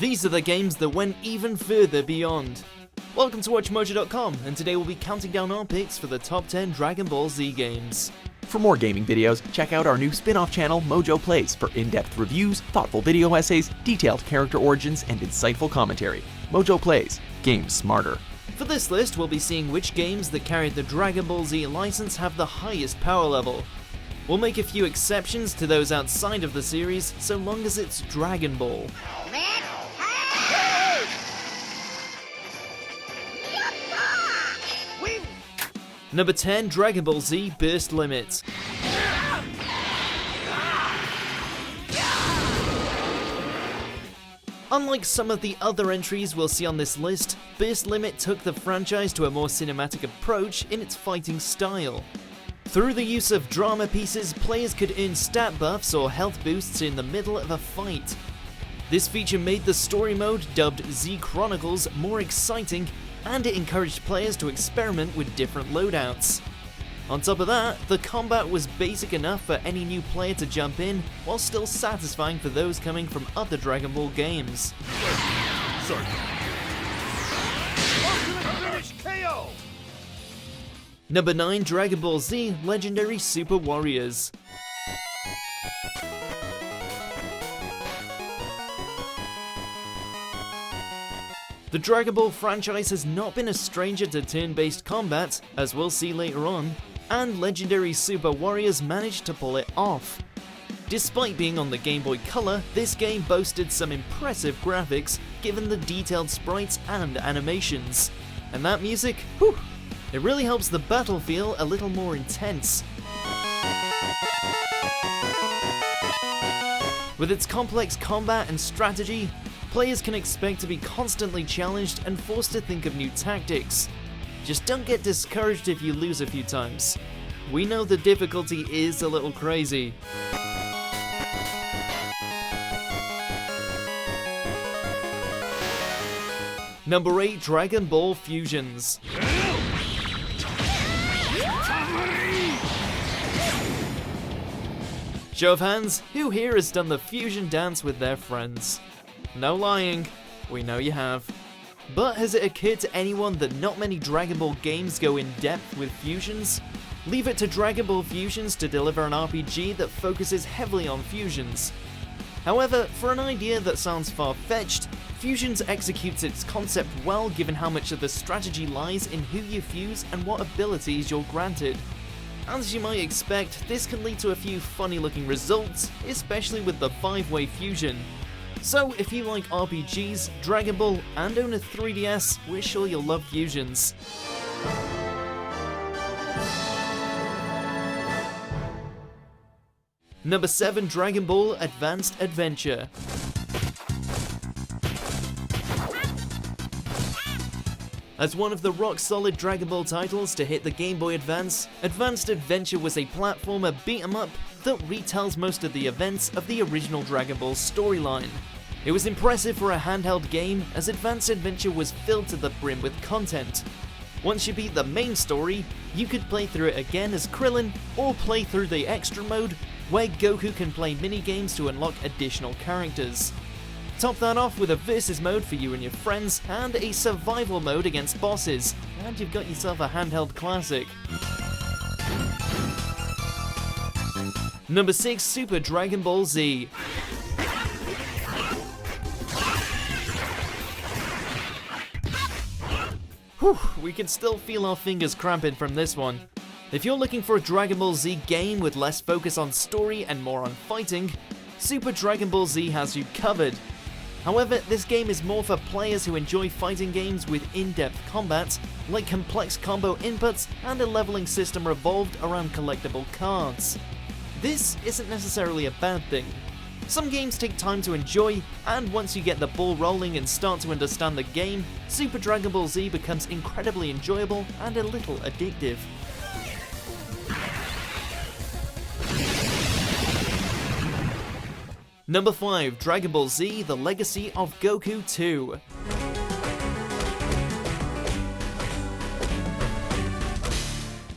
These are the games that went even further beyond. Welcome to WatchMojo.com, and today we'll be counting down our picks for the top 10 Dragon Ball Z games. For more gaming videos, check out our new spin-off channel, Mojo Plays, for in-depth reviews, thoughtful video essays, detailed character origins, and insightful commentary. Mojo Plays, games smarter. For this list, we'll be seeing which games that carried the Dragon Ball Z license have the highest power level. We'll make a few exceptions to those outside of the series, so long as it's Dragon Ball. Number 10, Dragon Ball Z Burst Limit. Unlike some of the other entries we'll see on this list, Burst Limit took the franchise to a more cinematic approach in its fighting style. Through the use of drama pieces, players could earn stat buffs or health boosts in the middle of a fight. This feature made the story mode, dubbed Z Chronicles, more exciting, and it encouraged players to experiment with different loadouts. On top of that, the combat was basic enough for any new player to jump in, while still satisfying for those coming from other Dragon Ball games. Sorry. Finish KO! Number 9, Dragon Ball Z Legendary Super Warriors. The Dragon Ball franchise has not been a stranger to turn-based combat, as we'll see later on, and Legendary Super Warriors managed to pull it off. Despite being on the Game Boy Color, this game boasted some impressive graphics given the detailed sprites and animations. And that music, whew, it really helps the battle feel a little more intense. With its complex combat and strategy, players can expect to be constantly challenged and forced to think of new tactics. Just don't get discouraged if you lose a few times. We know the difficulty is a little crazy. Number 8, Dragon Ball Fusions. Show of hands, who here has done the fusion dance with their friends? No lying, we know you have. But has it occurred to anyone that not many Dragon Ball games go in depth with fusions? Leave it to Dragon Ball Fusions to deliver an RPG that focuses heavily on fusions. However, for an idea that sounds far-fetched, Fusions executes its concept well given how much of the strategy lies in who you fuse and what abilities you're granted. As you might expect, this can lead to a few funny looking results, especially with the 5-way fusion. So if you like RPGs, Dragon Ball, and own a 3DS, we're sure you'll love fusions. Number 7, Dragon Ball Advanced Adventure. As one of the rock-solid Dragon Ball titles to hit the Game Boy Advance, Advanced Adventure was a platformer beat-em-up that retells most of the events of the original Dragon Ball storyline. It was impressive for a handheld game, as Advanced Adventure was filled to the brim with content. Once you beat the main story, you could play through it again as Krillin, or play through the extra mode, where Goku can play mini-games to unlock additional characters. Top that off with a versus mode for you and your friends, and a survival mode against bosses, and you've got yourself a handheld classic. Number 6, Super Dragon Ball Z. Whew, we can still feel our fingers cramping from this one. If you're looking for a Dragon Ball Z game with less focus on story and more on fighting, Super Dragon Ball Z has you covered. However, this game is more for players who enjoy fighting games with in-depth combat, like complex combo inputs and a leveling system revolved around collectible cards. This isn't necessarily a bad thing. Some games take time to enjoy, and once you get the ball rolling and start to understand the game, Super Dragon Ball Z becomes incredibly enjoyable and a little addictive. Number 5, Dragon Ball Z The Legacy of Goku 2.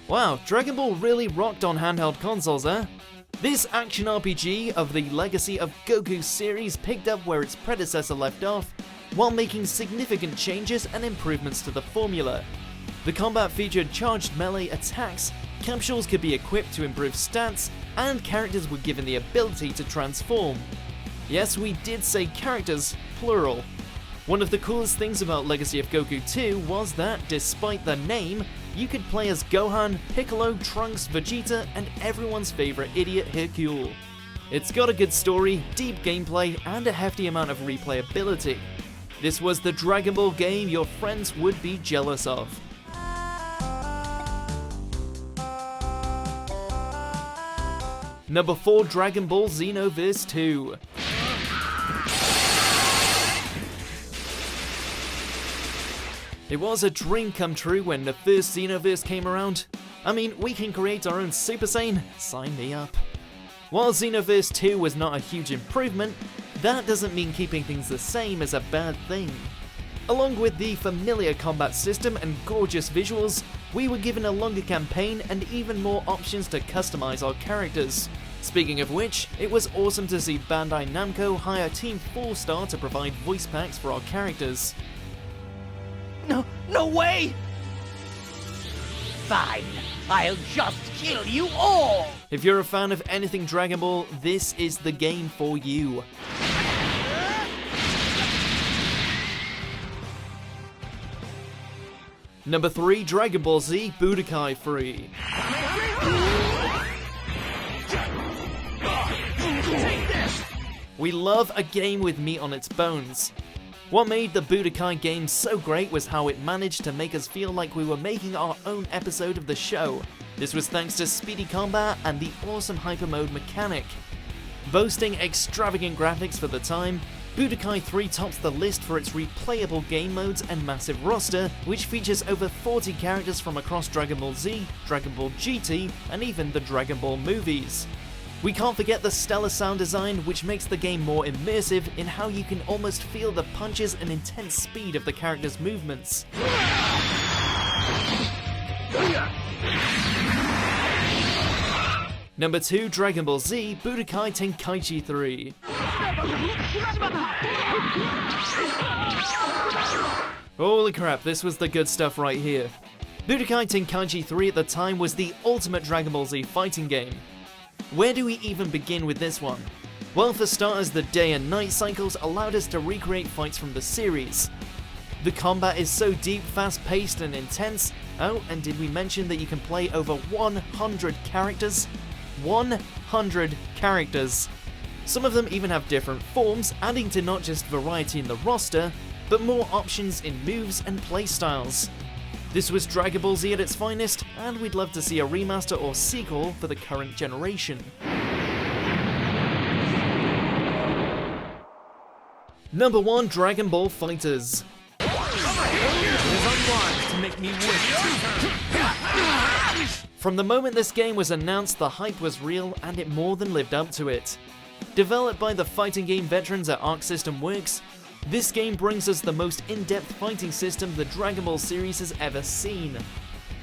Wow, Dragon Ball really rocked on handheld consoles, eh? This action RPG of the Legacy of Goku series picked up where its predecessor left off, while making significant changes and improvements to the formula. The combat featured charged melee attacks, capsules could be equipped to improve stats, and characters were given the ability to transform. Yes, we did say characters, plural. One of the coolest things about Legacy of Goku 2 was that, despite the name, you could play as Gohan, Piccolo, Trunks, Vegeta, and everyone's favourite idiot Hercule. It's got a good story, deep gameplay, and a hefty amount of replayability. This was the Dragon Ball game your friends would be jealous of. Number 4, Dragon Ball Xenoverse 2. It was a dream come true when the first Xenoverse came around. I mean, we can create our own Super Saiyan, sign me up. While Xenoverse 2 was not a huge improvement, that doesn't mean keeping things the same is a bad thing. Along with the familiar combat system and gorgeous visuals, we were given a longer campaign and even more options to customize our characters. Speaking of which, it was awesome to see Bandai Namco hire Team 4-Star to provide voice packs for our characters. No way! Fine, I'll just kill you all! If you're a fan of anything Dragon Ball, this is the game for you. Number 3, Dragon Ball Z Budokai 3. We love a game with meat on its bones. What made the Budokai game so great was how it managed to make us feel like we were making our own episode of the show. This was thanks to speedy combat and the awesome hyper mode mechanic. Boasting extravagant graphics for the time, Budokai 3 tops the list for its replayable game modes and massive roster, which features over 40 characters from across Dragon Ball Z, Dragon Ball GT, and even the Dragon Ball movies. We can't forget the stellar sound design, which makes the game more immersive in how you can almost feel the punches and intense speed of the characters' movements. Number 2, Dragon Ball Z Budokai Tenkaichi 3. Holy crap, this was the good stuff right here. Budokai Tenkaichi 3 at the time was the ultimate Dragon Ball Z fighting game. Where do we even begin with this one? Well, for starters, the day and night cycles allowed us to recreate fights from the series. The combat is so deep, fast-paced, and intense. Oh, and did we mention that you can play over 100 characters? 100 characters! Some of them even have different forms, adding to not just variety in the roster, but more options in moves and playstyles. This was Dragon Ball Z at its finest, and we'd love to see a remaster or sequel for the current generation. Number 1, Dragon Ball FighterZ. From the moment this game was announced, the hype was real, and it more than lived up to it. Developed by the fighting game veterans at Arc System Works, this game brings us the most in-depth fighting system the Dragon Ball series has ever seen.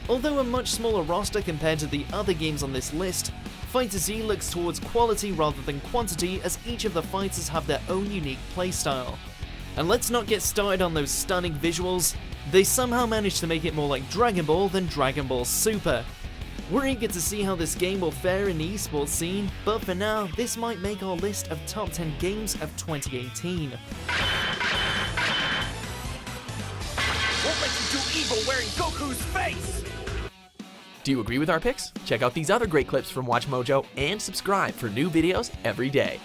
Although a much smaller roster compared to the other games on this list, FighterZ looks towards quality rather than quantity, as each of the fighters have their own unique playstyle. And let's not get started on those stunning visuals, they somehow managed to make it more like Dragon Ball than Dragon Ball Super. We're eager to see how this game will fare in the esports scene, but for now, this might make our list of top 10 games of 2018. Won't let you do evil wearing Goku's face! Do you agree with our picks? Check out these other great clips from WatchMojo and subscribe for new videos every day.